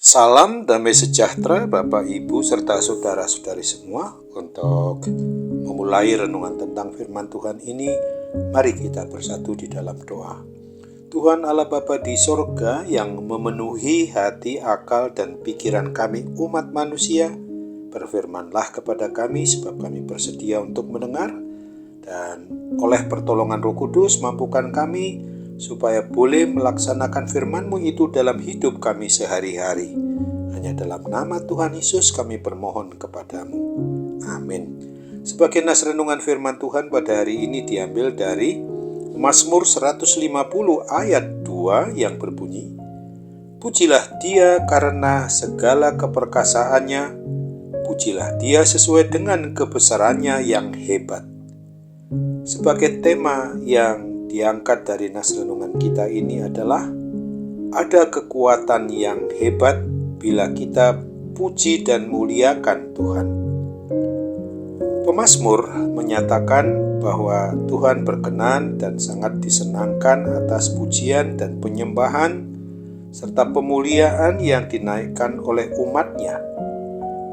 Salam damai sejahtera Bapak Ibu serta saudara-saudari semua. Untuk memulai renungan tentang firman Tuhan ini, mari kita bersatu di dalam doa. Tuhan Allah Bapa di sorga yang memenuhi hati, akal, dan pikiran kami umat manusia, berfirmanlah kepada kami sebab kami bersedia untuk mendengar, dan oleh pertolongan Roh Kudus mampukan kami supaya boleh melaksanakan firman-Mu itu dalam hidup kami sehari-hari. Hanya dalam nama Tuhan Yesus kami bermohon kepadamu. Amin. Sebagai nas renungan firman Tuhan pada hari ini diambil dari Mazmur 150 ayat 2 yang berbunyi, Pujilah Dia karena segala keperkasaannya, pujilah Dia sesuai dengan kebesarannya yang hebat. Sebagai tema yang diangkat dari nas renungan kita ini adalah ada kekuatan yang hebat bila kita puji dan muliakan Tuhan. Pemazmur menyatakan bahwa Tuhan berkenan dan sangat disenangkan atas pujian dan penyembahan serta pemuliaan yang dinaikkan oleh umatnya.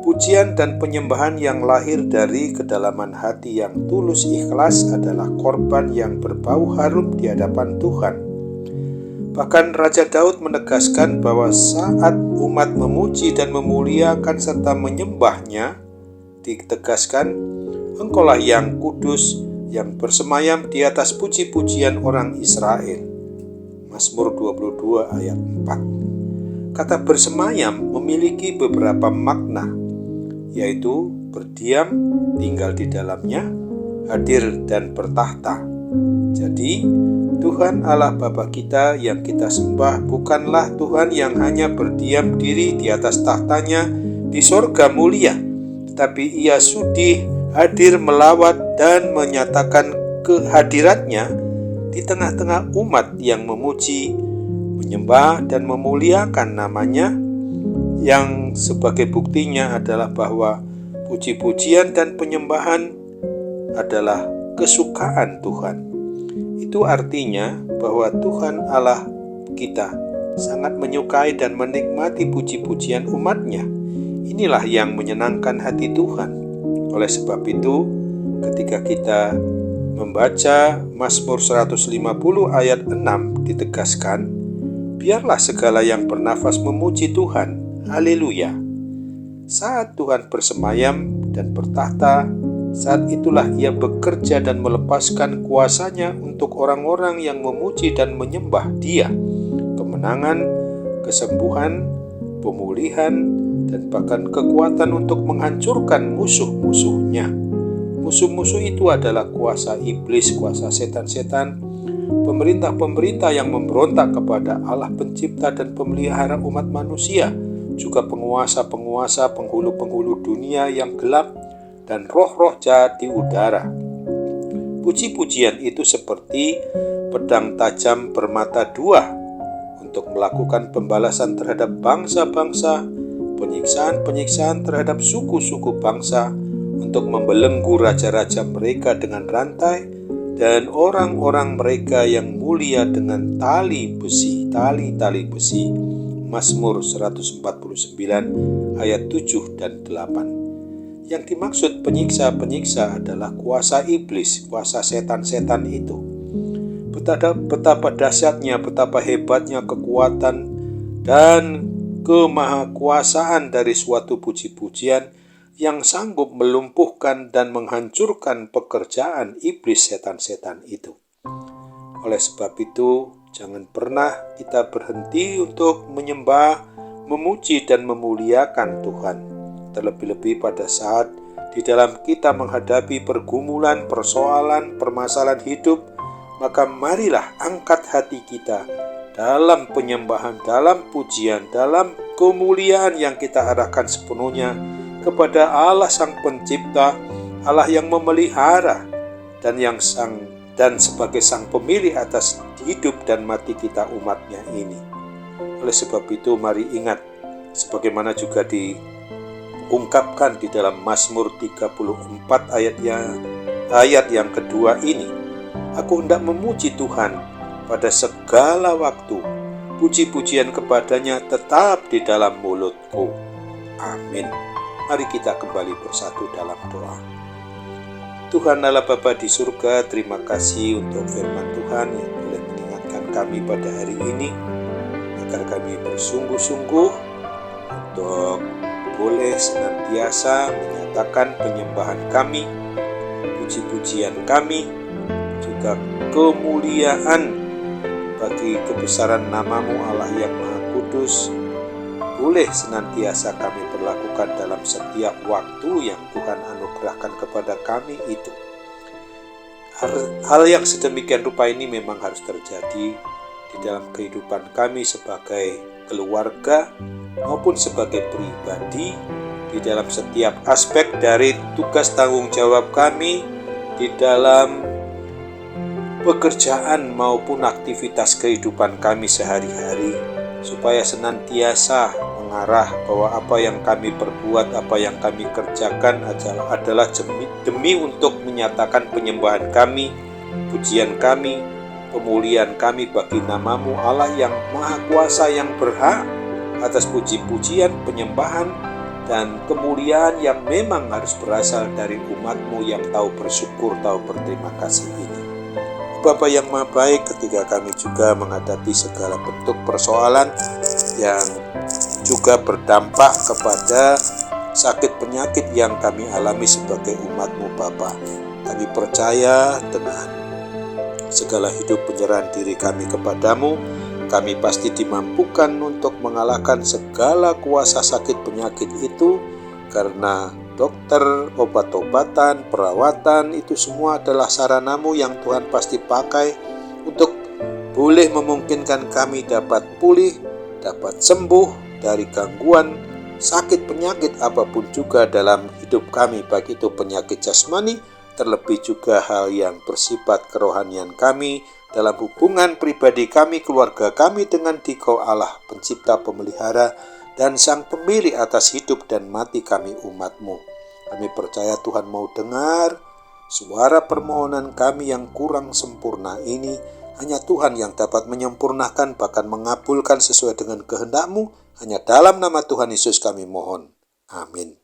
Pujian dan penyembahan yang lahir dari kedalaman hati yang tulus ikhlas adalah korban yang berbau harum di hadapan Tuhan. Bahkan Raja Daud menegaskan bahwa saat umat memuji dan memuliakan serta menyembahnya, ditegaskan, Engkaulah yang kudus, yang bersemayam di atas puji-pujian orang Israel. Mazmur 22 ayat 4. Kata bersemayam memiliki beberapa makna, yaitu berdiam, tinggal di dalamnya, hadir dan bertahta. Jadi, Tuhan Allah Bapa kita yang kita sembah bukanlah Tuhan yang hanya berdiam diri di atas tahtanya di sorga mulia, tetapi Ia sudi hadir melawat dan menyatakan kehadiratnya di tengah-tengah umat yang memuji, menyembah dan memuliakan namanya, yang sebagai buktinya adalah bahwa puji-pujian dan penyembahan adalah kesukaan Tuhan. Itu artinya bahwa Tuhan Allah kita sangat menyukai dan menikmati puji-pujian umatnya. Inilah yang menyenangkan hati Tuhan. Oleh sebab itu, ketika kita membaca Mazmur 150 ayat 6 ditegaskan, biarlah segala yang bernafas memuji Tuhan. Haleluya. Saat Tuhan bersemayam dan bertahta, saat itulah Ia bekerja dan melepaskan kuasanya untuk orang-orang yang memuji dan menyembah Dia. Kemenangan, kesembuhan, pemulihan, dan bahkan kekuatan untuk menghancurkan musuh-musuhnya. Musuh-musuh itu adalah kuasa iblis, kuasa setan-setan, pemerintah-pemerintah yang memberontak kepada Allah pencipta dan pemelihara umat manusia, juga penguasa-penguasa, penghulu-penghulu dunia yang gelap, dan roh-roh jahat di udara. Puji-pujian itu seperti pedang tajam bermata dua untuk melakukan pembalasan terhadap bangsa-bangsa, penyiksaan-penyiksaan terhadap suku-suku bangsa, untuk membelenggu raja-raja mereka dengan rantai, dan orang-orang mereka yang mulia dengan tali besi. Mazmur 149 ayat 7 dan 8. Yang dimaksud penyiksa-penyiksa adalah kuasa iblis, kuasa setan-setan itu. Betapa dahsyatnya, betapa hebatnya kekuatan dan kemahakuasaan dari suatu puji-pujian yang sanggup melumpuhkan dan menghancurkan pekerjaan iblis setan-setan itu. Oleh sebab itu, jangan pernah kita berhenti untuk menyembah, memuji dan memuliakan Tuhan. Terlebih-lebih pada saat di dalam kita menghadapi pergumulan, persoalan, permasalahan hidup, maka marilah angkat hati kita dalam penyembahan, dalam pujian, dalam kemuliaan yang kita arahkan sepenuhnya kepada Allah Sang Pencipta, Allah yang memelihara dan sebagai Sang Pemilik atas hidup dan mati kita umatnya ini. Oleh sebab itu mari ingat, sebagaimana juga diungkapkan di dalam Mazmur 34 ayat yang kedua ini, Aku hendak memuji Tuhan pada segala waktu, puji-pujian kepadanya tetap di dalam mulutku. Amin. Mari kita kembali bersatu dalam doa. Tuhan Allah Bapa di surga, terima kasih untuk firman Tuhan yang boleh mengingatkan kami pada hari ini, agar kami bersungguh-sungguh untuk boleh senantiasa menyatakan penyembahan kami, puji-pujian kami, juga kemuliaan bagi kebesaran nama-Mu Allah yang Maha Kudus, boleh senantiasa kami berlakukan dalam setiap waktu yang Tuhan anugerahkan kepada kami itu. Hal yang sedemikian rupa ini memang harus terjadi di dalam kehidupan kami sebagai keluarga maupun sebagai pribadi, di dalam setiap aspek dari tugas tanggung jawab kami, di dalam pekerjaan maupun aktivitas kehidupan kami sehari-hari, supaya senantiasa mengarah bahwa apa yang kami perbuat, apa yang kami kerjakan adalah demi untuk menyatakan penyembahan kami, pujian kami, pemulihan kami bagi nama-Mu Allah yang Maha Kuasa, yang berhak atas puji-pujian, penyembahan, dan kemuliaan yang memang harus berasal dari umat-Mu yang tahu bersyukur, tahu berterima kasih ini. Bapa yang Maha Baik, ketika kami juga menghadapi segala bentuk persoalan yang juga berdampak kepada sakit penyakit yang kami alami sebagai umat-Mu Bapa, kami percaya dengan segala hidup penyerahan diri kami kepadamu, kami pasti dimampukan untuk mengalahkan segala kuasa sakit penyakit itu, karena dokter, obat-obatan, perawatan itu semua adalah sarana-Mu yang Tuhan pasti pakai untuk boleh memungkinkan kami dapat pulih, dapat sembuh dari gangguan sakit penyakit apapun juga dalam hidup kami, baik itu penyakit jasmani, terlebih juga hal yang bersifat kerohanian kami dalam hubungan pribadi kami, keluarga kami dengan Dikau Allah, pencipta, pemelihara, dan sang pemilik atas hidup dan mati kami umat-Mu. Kami percaya Tuhan mau dengar suara permohonan kami yang kurang sempurna ini. Hanya Tuhan yang dapat menyempurnakan, bahkan mengabulkan sesuai dengan kehendak-Mu. Hanya dalam nama Tuhan Yesus kami mohon. Amin.